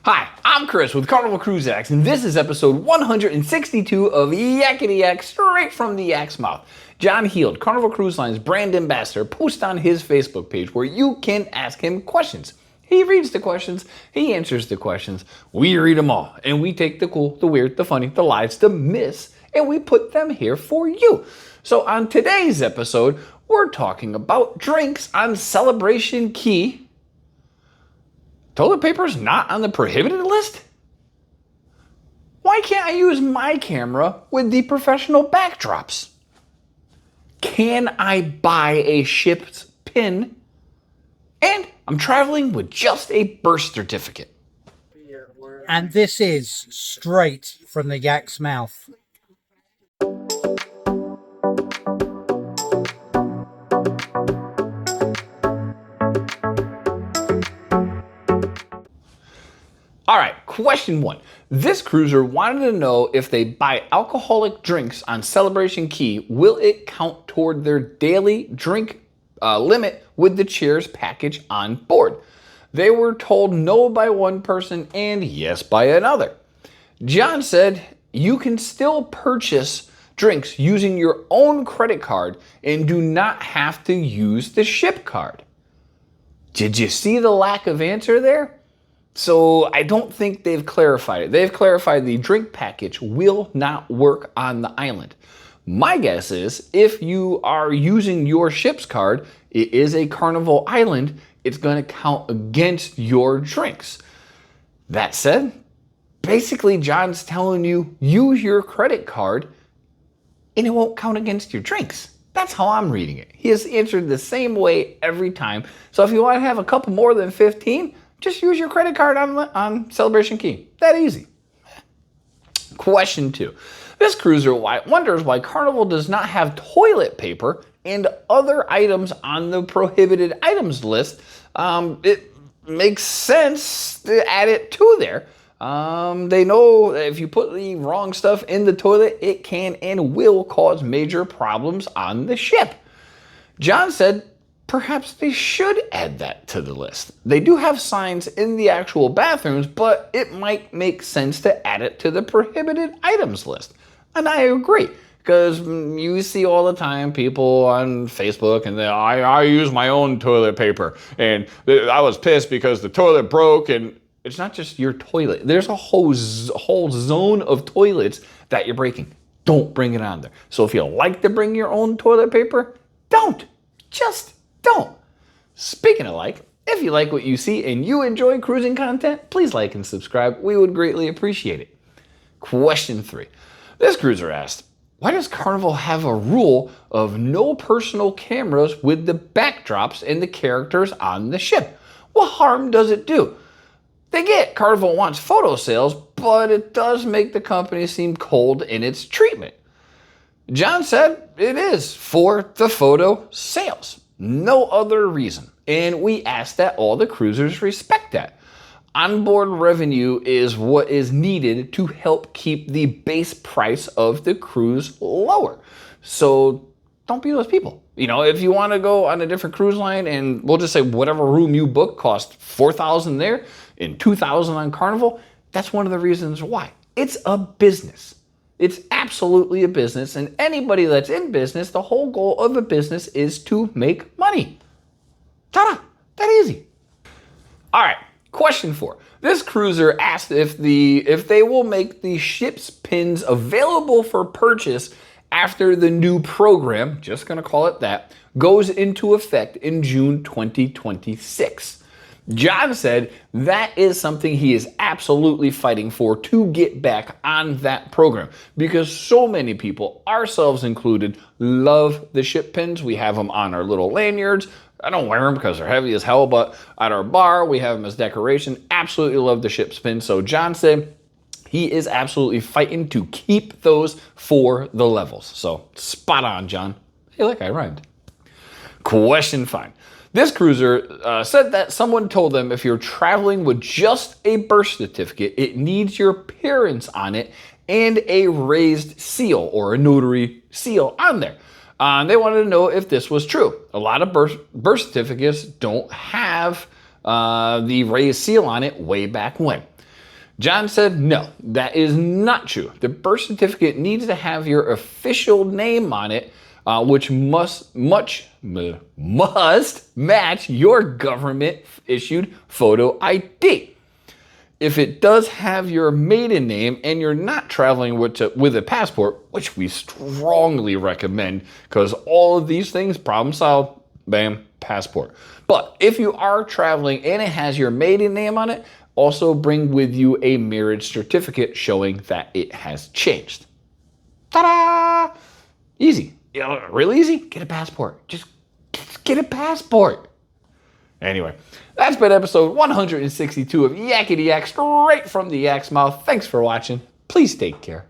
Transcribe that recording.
Hi, I'm Chris with Carnival Cruise Yaks, and this is episode 162 of Yakety-Yak, straight from the Yak's mouth. John Heald, Carnival Cruise Line's brand ambassador, posts on his Facebook page where you can ask him questions. He reads the questions, he answers the questions, we read them all, and we take the cool, the weird, the funny, the lies, the myths, and we put them here for you. So on today's episode, we're talking about drinks on Celebration Key. Toilet paper's not on the prohibited list? Why can't I use my camera with the professional backdrops? Can I buy a ship's pin? And I'm traveling with just a birth certificate. And this is straight from the Yak's mouth. All right, question one. This cruiser wanted to know if they buy alcoholic drinks on Celebration Key, will it count toward their daily drink limit with the Cheers package on board? They were told no by one person and yes by another. John said you can still purchase drinks using your own credit card and do not have to use the ship card. Did you see the lack of answer there? So I don't think they've clarified it. They've clarified the drink package will not work on the island. My guess is if you are using your ship's card, it is a Carnival island, it's going to count against your drinks. That said, basically John's telling you use your credit card and it won't count against your drinks. That's how I'm reading it. He has answered the same way every time. So if you want to have a couple more than 15, just use your credit card on Celebration Key. That easy. Question two. This cruiser wonders why Carnival does not have toilet paper and other items on the prohibited items list. It makes sense to add it to there. They know that if you put the wrong stuff in the toilet, it can and will cause major problems on the ship. John said perhaps they should add that to the list. They do have signs in the actual bathrooms, but it might make sense to add it to the prohibited items list. And I agree, because you see all the time people on Facebook and I use my own toilet paper and I was pissed because the toilet broke. And it's not just your toilet. There's a whole zone of toilets that you're breaking. Don't bring it on there. So if you like to bring your own toilet paper, don't. Just don't. Speaking of like, if you like what you see and you enjoy cruising content, please like and subscribe. We would greatly appreciate it. Question three. This cruiser asked, why does Carnival have a rule of no personal cameras with the backdrops and the characters on the ship? What harm does it do? They get Carnival wants photo sales, but it does make the company seem cold in its treatment. John said it is for the photo sales. No other reason. And we ask that all the cruisers respect that. Onboard revenue is what is needed to help keep the base price of the cruise lower. So don't be those people. You know, if you want to go on a different cruise line and we'll just say whatever room you book costs $4,000 there and $2,000 on Carnival, that's one of the reasons why. It's a business. It's absolutely a business, and anybody that's in business, the whole goal of a business is to make money. Ta-da! That easy. All right, question four. This cruiser asked if they will make the ship's pins available for purchase after the new program, just going to call it that, goes into effect in June 2026. John said that is something he is absolutely fighting for to get back on that program because so many people, ourselves included, love the ship pins. We have them on our little lanyards. I don't wear them because they're heavy as hell, but at our bar, we have them as decoration. Absolutely love the ship pins. So John said he is absolutely fighting to keep those for the levels. So spot on, John. Hey, look, I rhymed. Question 5. This cruiser said that someone told them if you're traveling with just a birth certificate, it needs your parents on it and a raised seal or a notary seal on there. They wanted to know if this was true. A lot of birth certificates don't have the raised seal on it way back when. John said, no, that is not true. The birth certificate needs to have your official name on it, which must match your government issued photo ID. If it does have your maiden name and you're not traveling with a passport, which we strongly recommend because all of these things, problem solved, bam, passport. But if you are traveling and it has your maiden name on it, also bring with you a marriage certificate showing that it has changed. Ta-da! Easy. Real easy. Get a passport. Just get a passport. Anyway, that's been episode 162 of Yakety-Yak, straight from the Yak's mouth. Thanks for watching. Please take care.